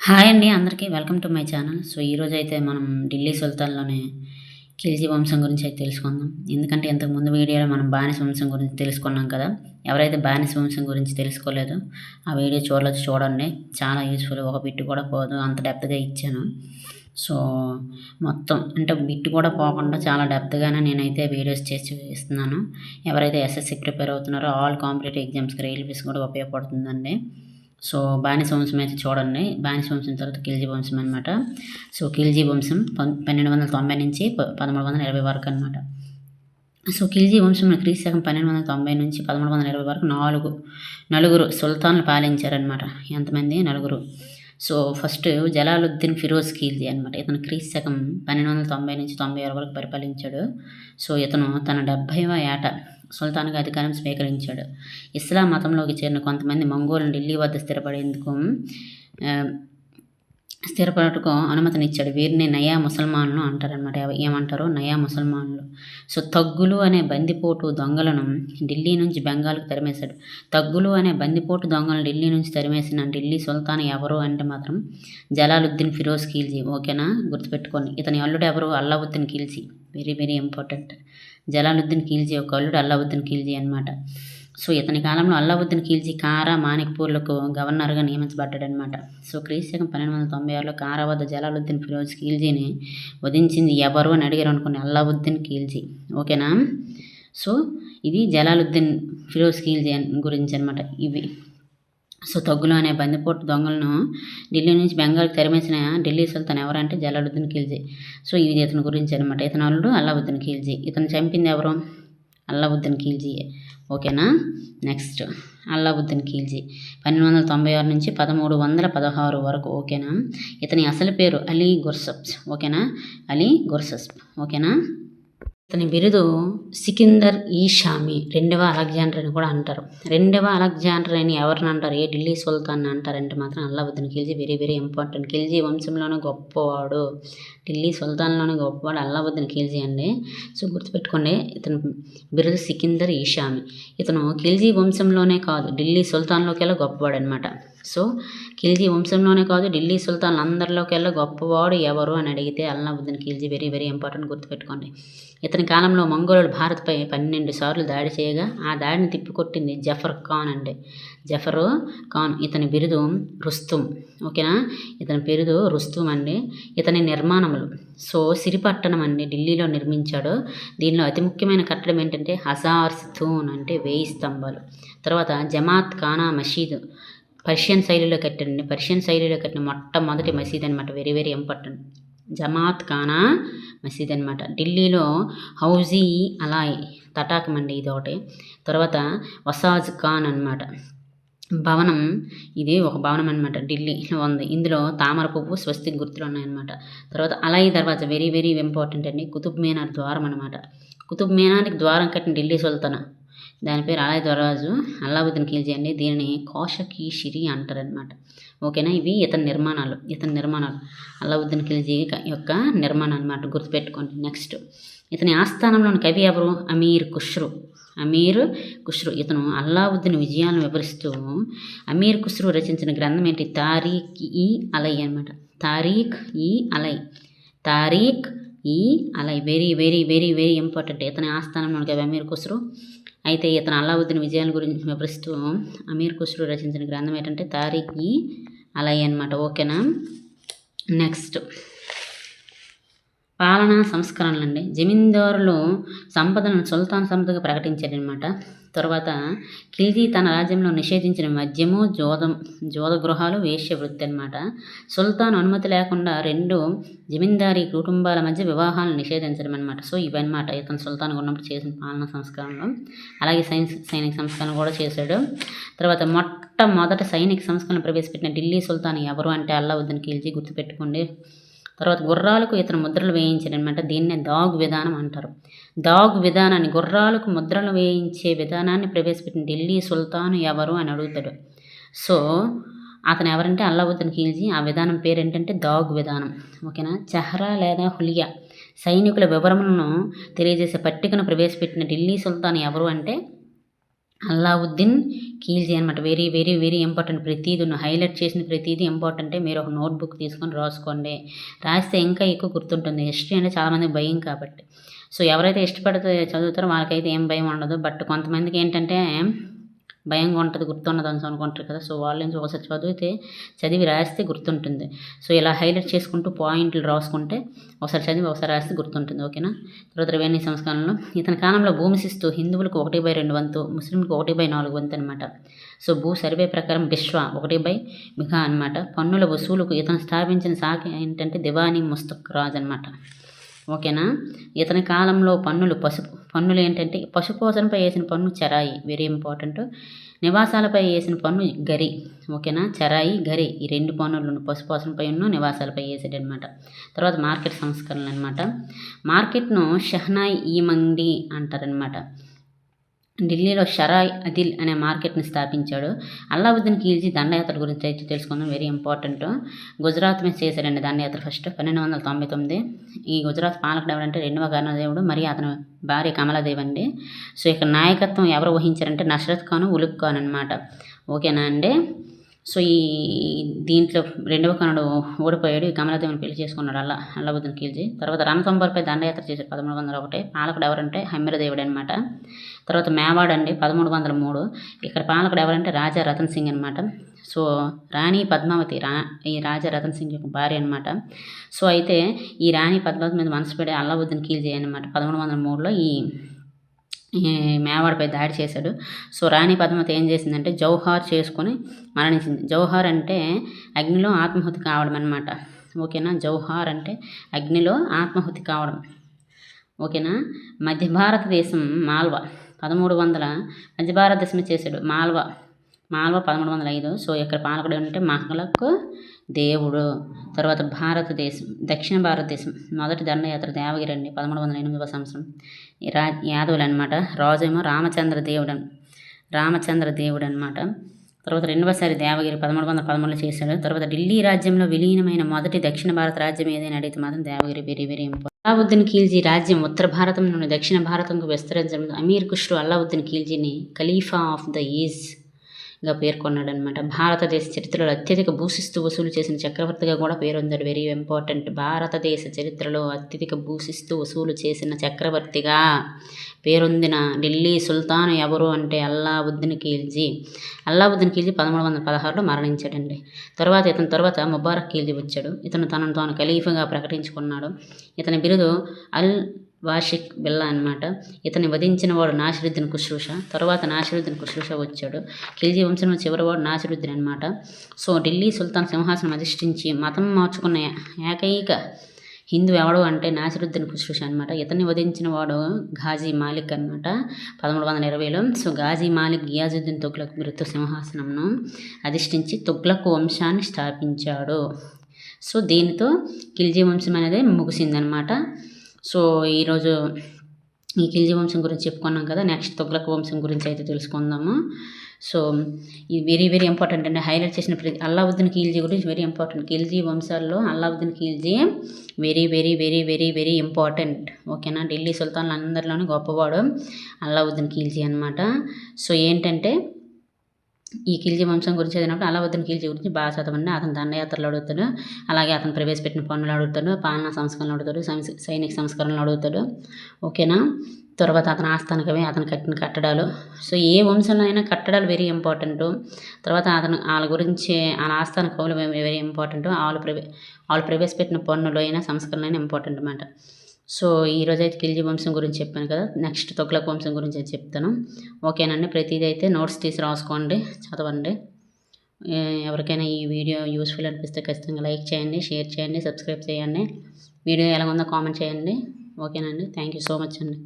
Hi అండి అందరికీ welcome to my channel. So ఈరోజు అయితే మనం ఢిల్లీ సుల్తాన్‌లోని ఖిల్జీ వంశం గురించి అయితే తెలుసుకుందాం. ఎందుకంటే ఇంతకు ముందు వీడియోలో మనం బానిస వంశం గురించి తెలుసుకున్నాం కదా! ఎవరైతే బానిస వంశం గురించి తెలుసుకోలేదో ఆ వీడియో చూడలేదు చూడండి. చాలా యూజ్‌ఫుల్, ఒక బిట్ కూడా పోదు, అంత డెప్త్‌గా ఇచ్చాను. సో మొత్తం అంటే బిట్ కూడా పోకుండా చాలా డెప్త్‌గానే నేనైతే వీడియోస్ చేసి ఇస్తున్నాను. ఎవరైతే ఎస్ఎస్‌సి ప్రిపేర్ అవుతున్నారో ఆల్ కాంపిటేటివ్ ఎగ్జామ్స్‌కి రైల్వేస్ కూడా ఉపయోగపడుతుందండి. సో బానిస వంశం అయితే చూడండి. బానిస వంశం తర్వాత ఖిల్జీ వంశం అనమాట. సో ఖిల్జీ వంశం 1290 నుంచి 1320 వరకు అనమాట. సో ఖిల్జీ వంశం క్రీస్తు శకం 1290 నుంచి 1320 వరకు నలుగురు సుల్తాన్లు పాలించారనమాట. ఎంతమంది? నలుగురు. సో ఫస్ట్ జలాలుద్దీన్ ఫిరోజ్ ఖిల్జీ అనమాట. ఇతను క్రీస్తు శకం 1290 నుంచి 96 వరకు పరిపాలించాడు. సో ఇతను తన 70వ ఏట సుల్తాన్గా అధికారం స్వీకరించాడు. ఇస్లాం మతంలోకి చేరిన కొంతమంది మంగోలను ఢిల్లీ వద్ద స్థిరపడటకు అనుమతినిచ్చాడు. వీరిని నయా ముసల్మాన్లు అంటారనమాట. ఏమంటారు? నయా ముసల్మాన్లు. సో తగ్గులు అనే బందిపోటు దొంగలను ఢిల్లీ నుంచి బెంగాల్కు తరిమేశాడు. తగ్గులు అనే బందిపోటు దొంగలను ఢిల్లీ నుంచి తరిమేసిన ఢిల్లీ సుల్తాన్ ఎవరు అంటే మాత్రం జలాలుద్దీన్ ఫిరోజ్ ఖిల్జీ. ఓకేనా, గుర్తుపెట్టుకోండి. ఇతని అల్లుడు ఎవరు? Alauddin Khilji. Very very important. Jalaluddin Khilji యొక్క అల్లుడు అల్లావుద్దీన్ ఖిల్జీ అనమాట. సో ఇతని కాలంలో అల్లావుద్దీన్ ఖిల్జీ కారా మాణిక్పూర్లకు గవర్నర్గా నియమించబడ్డాడనమాట. సో క్రీస్తు శకం 1296లో కారా వద్ద జలాలుద్దీన్ ఫిరోజ్ ఖిల్జీని వధించింది ఎవరు అని అడిగారు అనుకోండి, అల్లావుద్దీన్ ఖిల్జీ. ఓకేనా. సో ఇది జలాలుద్దీన్ ఫిరోజ్ ఖిల్జీ గురించి అనమాట. ఇవి సో తగ్గులు అనే బందిపోటు దొంగలను ఢిల్లీ నుంచి బెంగాల్కి తరిమేసిన ఢిల్లీ సుల్తాన్ ఎవరంటే జలాలుద్దీన్ ఖిల్జీ. సో ఇది ఇతని గురించి అనమాట. ఇతని అల్లుడు అల్లావుద్దీన్ ఖిల్జీ. ఇతను చంపింది ఎవరు? అల్లావుద్దీన్ ఖిల్జీయే. ఓకేనా. నెక్స్ట్ అల్లావుద్దీన్ ఖిల్జీ 1296 నుంచి 1316 వరకు. ఓకేనా. ఇతని అసలు పేరు అలీ గుర్సబ్స్. ఓకేనా, అలీ గుర్సబ్స్. ఓకేనా. ఇతని బిరుదు సికిందర్ ఈ షామి, రెండవ అలెగ్జాండర్ అని కూడా అంటారు. రెండవ అలెగ్జాండర్ అని ఎవరిని అంటారు? ఏ ఢిల్లీ సుల్తాన్ అంటారంటే మాత్రం Alauddin Khilji. Very very important. Khilji వంశంలోనే గొప్పవాడు, ఢిల్లీ సుల్తాన్లోనే గొప్పవాడు అల్లావుద్దీన్ ఖిల్జీ అండి. సో గుర్తుపెట్టుకోండి, ఇతను బిరుదు సికిందర్ ఈ షామి. ఇతను ఖిల్జీ వంశంలోనే కాదు ఢిల్లీ సుల్తాన్లోకెల్లా గొప్పవాడు అనమాట. సో ఖిల్జీ వంశంలోనే కాదు ఢిల్లీ సుల్తాన్ అందరిలోకెల్లా గొప్పవాడు ఎవరు అని అడిగితే Alauddin Khilji. Very very important, గుర్తుపెట్టుకోండి. ఇతని కాలంలో మంగోలులు భారత్పై 12 సార్లు దాడి చేయగా ఆ దాడిని తిప్పికొట్టింది జఫర్ ఖాన్ అండి. జఫర్ ఖాన్. ఇతని బిరుదు రుస్తుం. ఓకేనా, ఇతని బిరుదు రుస్తుం అండి. ఇతని నిర్మాణములు సో సిరిపట్టణం అండి ఢిల్లీలో నిర్మించాడు. దీనిలో అతి ముఖ్యమైన కట్టడం ఏంటంటే హజార్ స్థూన్ అంటే 1000 స్తంభాలు. తర్వాత జమాత్ ఖానా మసీదు పర్షియన్ శైలిలో కట్టాడండి. పర్షియన్ శైలిలో కట్టిన మొట్టమొదటి మసీద్ అనమాట. Very very important. Jamat Khana మసీద్ అనమాట. ఢిల్లీలో హౌజీ అలాయ్ తటాకం అండి ఇది ఒకటి. తర్వాత వసాజ్ ఖాన్ అనమాట భవనం. ఇది ఒక భవనం అనమాట, ఢిల్లీలో ఉంది. ఇందులో తామర పువ్వు స్వస్తిక్ గుర్తులు ఉన్నాయన్నమాట. తర్వాత అలాయ్ దర్వాజా వెరీ వెరీ ఇంపార్టెంట్ అండి. కుతుబ్ మీనార్ ద్వారం అనమాట. కుతుబ్ మీనార్కి ద్వారం కట్టిన ఢిల్లీ సుల్తాన్, దాని పేరు అలాయ్ దర్వాజు అల్లావుద్దీన్ ఖిల్జీ అండి. దీనిని కోషకి షిరి అంటారనమాట. ఓకేనా. ఇవి ఇతని నిర్మాణాలు అల్లావుద్దీన్ ఖిల్జీ యొక్క నిర్మాణం అనమాట, గుర్తుపెట్టుకోండి. నెక్స్ట్ ఇతని ఆస్థానంలోని కవి ఎవరు? అమీర్ ఖుష్రు. ఇతను అల్లావుద్దీన్ విజయాలను వివరిస్తూ అమీర్ ఖుష్రు రచించిన గ్రంథం ఏంటి? తారీఖ్ ఈ అలై అనమాట. Tarikh i Alai very very very very important. ఇతని ఆస్థానంలోని కవి అమీర్ ఖుష్రు. అయితే ఇతను అల్లావుద్దీన్ విజయాల గురించి వివరిస్తూ అమీర్ ఖుష్రు రచించిన గ్రంథం ఏంటంటే తారీఖ్ ఈ అలై అనమాట. ఓకేనా. నెక్స్ట్ పాలనా సంస్కరణలు అండి. జమీందారులు సంపదను సుల్తాన్ సంపదగా ప్రకటించారనమాట. తర్వాత ఖిల్జీ తన రాజ్యంలో నిషేధించిన మద్యము, జోద గృహాలు, వేశ్య వృత్తి అనమాట. సుల్తాన్ అనుమతి లేకుండా 2 జమీందారీ కుటుంబాల మధ్య వివాహాలను నిషేధించడం అనమాట. సో ఇవన్నమాట ఇతను సుల్తాన్ ఉన్నప్పుడు చేసిన పాలనా సంస్కరణలు. అలాగే సైనిక సంస్కరణ కూడా చేశాడు. తర్వాత మొట్టమొదటి సైనిక సంస్కరణ ప్రవేశపెట్టిన ఢిల్లీ సుల్తాన్ ఎవరు అంటే అల్లావుద్దీన్ ఖిల్జీ, గుర్తుపెట్టుకోండి. తర్వాత గుర్రాలకు ఇతను ముద్రలు వేయించాడనమాట. దీన్నే దాగ్ విధానం అంటారు. దాగ్ విధానాన్ని, గుర్రాలకు ముద్రలు వేయించే విధానాన్ని ప్రవేశపెట్టిన ఢిల్లీ సుల్తాన్ ఎవరు అని అడుగుతాడు. సో అతను ఎవరంటే అల్లావుద్దీన్ ఖిల్జీ. ఆ విధానం పేరు ఏంటంటే దాగ్ విధానం. ఓకేనా. చెహ్రా లేదా హులియా సైనికుల వివరములను తెలియజేసే పట్టికను ప్రవేశపెట్టిన ఢిల్లీ సుల్తాన్ ఎవరు అంటే అల్లావుద్దీన్ ఖిల్జీ అనమాట. Very very very important. ప్రతీది హైలైట్ చేసిన ప్రతీది ఇంపార్టెంటే. మీరు ఒక నోట్బుక్ తీసుకొని రాసుకోండి. రాస్తే ఇంకా ఎక్కువ గుర్తుంటుంది. హిస్టరీ అంటే చాలామందికి భయం కాబట్టి. సో ఎవరైతే ఇష్టపడితే చదువుతారో వాళ్ళకైతే ఏం భయం ఉండదు. బట్ కొంతమందికి ఏంటంటే భయంగా ఉంటుంది, గుర్తుండదు అని అనుకుంటారు కదా. సో వాళ్ళ నుంచి ఒకసారి చదివి రాస్తే గుర్తుంటుంది. సో ఇలా హైలైట్ చేసుకుంటూ పాయింట్లు రాసుకుంటే ఒకసారి చదివి ఒకసారి రాస్తే గుర్తుంటుంది. ఓకేనా. తర్వాత రెవెన్యూ సంస్కరణలో ఇతని కాలంలో భూమి శిస్తు హిందువులకు 1/2 వంతు, ముస్లింలకు 1/4 వంతు అనమాట. సో భూ సర్వే ప్రకారం బిశ్వ 1/మిఘా అనమాట. పన్నుల వసూలుకు ఇతను స్థాపించిన శాఖ ఏంటంటే దివానీ ముస్తక్ రాజ్ అనమాట. ఓకేనా. ఇతని కాలంలో పన్నులు ఏంటంటే పశుపోషణపై వేసిన పన్ను చెరాయి, వెరీ ఇంపార్టెంట్. నివాసాలపై వేసిన పన్ను గరి. ఓకేనా. చెరాయి, గరి ఈ 2 పన్నులు పశుపోషణపై నివాసాలపై వేసాడనమాట. తర్వాత మార్కెట్ సంస్కరణలు అనమాట. మార్కెట్ను షహనాయి ఈ మండి అంటారనమాట. ఢిల్లీలో షరాయ్ అదిల్ అనే మార్కెట్ని స్థాపించాడు. అల్లావుద్దీన్ ఖిల్జీ దండయాత్ర గురించి అయితే తెలుసుకుందాం, వెరీ ఇంపార్టెంట్. గుజరాత్ మీద చేశాడండి దండయాత్ర ఫస్ట్ 1299. ఈ గుజరాత్ పాలకుడు ఎవరంటే 2వ కర్ణదేవుడు మరియు అతని భార్య కమలాదేవి అండి. సో ఇక్కడ నాయకత్వం ఎవరు వహించారంటే నస్రత్ ఖాన్, ఉలుగ్ ఖాన్ అనమాట. ఓకేనా అండి. సో దీంట్లో 2వ కర్ణుడు ఓడిపోయాడు. ఈ కమలాదేవిని పెళ్లి చేసుకున్నాడు అల్లావుద్దీన్ ఖిల్జీ. తర్వాత రణతంబోర్పై దండయాత్ర చేశాడు 1301. పాలకుడు ఎవరంటే హమ్మిరదేవుడు అనమాట. తర్వాత మేవాడ్ అండి 1303. ఇక్కడ పాలకుడు ఎవరంటే రాజా రతన్ సింగ్ అనమాట. సో రాణి పద్మావతి ఈ రాజా రతన్ సింగ్ యొక్క భార్య అనమాట. సో అయితే ఈ రాణి పద్మావతి మీద మనసు పడే అల్లావుద్దీన్ ఖిల్జీ అనమాట 1303లో ఈ మేవాడ్పై దాడి చేశాడు. సో రాణి పద్మావతి ఏం చేసిందంటే జౌహార్ చేసుకొని మరణించింది. జౌహార్ అంటే అగ్నిలో ఆత్మాహుతి కావడం అనమాట. ఓకేనా. జౌహార్ అంటే అగ్నిలో ఆత్మాహుతి కావడం. ఓకేనా. మధ్య భారతదేశం మాల్వా 1300 మధ్య భారతదేశం చేశాడు. మాల్వా 1305. సో ఇక్కడ పాలకుడు ఏంటంటే మహ్లక్ దేవుడు. తర్వాత భారతదేశం దక్షిణ భారతదేశం మొదటి దండయాత్ర దేవగిరి అండి 1308వ సంవత్సరం. యాదవులు అనమాట. రాజు ఏమో రామచంద్ర దేవుడు అనమాట. తర్వాత 2వసారి దేవగిరి 1313లో చేశాడు. తర్వాత ఢిల్లీ రాజ్యంలో విలీనమైన మొదటి దక్షిణ భారత రాజ్యం ఏదైనా అడిగితే మాత్రం Devagiri, very very important. Alauddin Khilji రాజ్యం ఉత్తర భారతం నుండి దక్షిణ భారతంకు విస్తరించడం అమీర్ ఖుష్రూ అల్లావుద్దీన్ ఖిల్జీని ఖలీఫా ఆఫ్ ద ఈజ్గా పేర్కొన్నాడనమాట. భారతదేశ చరిత్రలో అత్యధిక భూశిస్తు వసూలు చేసిన చక్రవర్తిగా కూడా పేరొందాడు, వెరీ ఇంపార్టెంట్. భారతదేశ చరిత్రలో అత్యధిక భూశిస్తు వసూలు చేసిన చక్రవర్తిగా పేరొందిన ఢిల్లీ సుల్తాను ఎవరు అంటే అల్లావుద్దీన్ ఖిల్జీ. 1316లో మరణించాడండి. ఇతని తర్వాత ముబారక్ ఖిల్జీ వచ్చాడు. ఇతను తనను తాను ఖలీఫాగా ప్రకటించుకున్నాడు. ఇతని బిరుదు అల్ వాషిక్ బిల్లా అనమాట. ఇతన్ని వధించిన వాడు నాసిరుద్దీన్ ఖుష్రూ. తర్వాత నాసిరుద్దీన్ ఖుష్రూ వచ్చాడు. ఖిల్జీ వంశంలో చివరివాడు నాసిరుద్దీన్ అనమాట. సో ఢిల్లీ సుల్తాన్ సింహాసనం అధిష్ఠించి మతం మార్చుకున్న ఏకైక హిందూ ఎవడు అంటే నాసిరుద్దీన్ ఖుష్రూ అనమాట. ఇతన్ని వధించిన వాడు ఘాజీ మాలిక్ అనమాట 1320లో. సో ఘాజీ మాలిక్ గియాజుద్దీన్ తుగ్లక్ బిరుదుతో సింహాసనంను అధిష్ఠించి తుగ్లక్ వంశాన్ని స్థాపించాడు. సో దీనితో ఖిల్జీ వంశం అనేది ముగిసిందనమాట. సో ఈరోజు ఈ ఖిల్జీ వంశం గురించి చెప్పుకున్నాం కదా. నెక్స్ట్ తుగ్లక్ వంశం గురించి అయితే తెలుసుకుందాము. సో ఇది వెరీ వెరీ ఇంపార్టెంట్ అండి. హైలైట్ చేసిన అల్లావుద్దీన్ ఖిల్జీ గురించి వెరీ ఇంపార్టెంట్. ఖిల్జీ వంశాల్లో Alauddin Khilji very very very very very important. ఓకేనా. ఢిల్లీ సుల్తాన్లు అందరిలోనే గొప్పవాడు అల్లావుద్దీన్ ఖిల్జీ అనమాట. సో ఏంటంటే ఈ ఖిల్జీ వంశం గురించి చదివినప్పుడు అల్లావుద్దీన్ ఖిల్జీ గురించి బాగా చదవండి. అతను దండయాత్రలు అడుగుతాడు, అలాగే అతను ప్రవేశపెట్టిన పన్నులు అడుగుతాడు, పాలనా సంస్కరణలు అడుగుతాడు, సైనిక సంస్కరణలు అడుగుతాడు. ఓకేనా. తర్వాత అతని ఆస్థానికమే అతను కట్టిన కట్టడాలు. సో ఏ వంశంలో అయినా కట్టడాలు వెరీ ఇంపార్టెంట్. తర్వాత వాళ్ళ గురించి వాళ్ళ ఆస్థాన కవులు వెరీ ఇంపార్టెంట్. వాళ్ళు ప్రవేశపెట్టిన పన్నులు అయినా సంస్కరణలు అయినా ఇంపార్టెంట్ అన్నమాట. సో ఈరోజు అయితే ఖిల్జీ వంశం గురించి చెప్పాను కదా. నెక్స్ట్ తుగ్లక్ వంశం గురించి అయితే చెప్తాను. ఓకేనండి. ప్రతిదీ అయితే నోట్స్ తీసి రాసుకోండి, చదవండి. ఎవరికైనా ఈ వీడియో యూస్ఫుల్ అనిపిస్తే ఖచ్చితంగా లైక్ చేయండి, షేర్ చేయండి, సబ్స్క్రైబ్ చేయండి. వీడియో ఎలా ఉందో కామెంట్ చేయండి. ఓకేనండి. థ్యాంక్ యూ సో మచ్ అండి.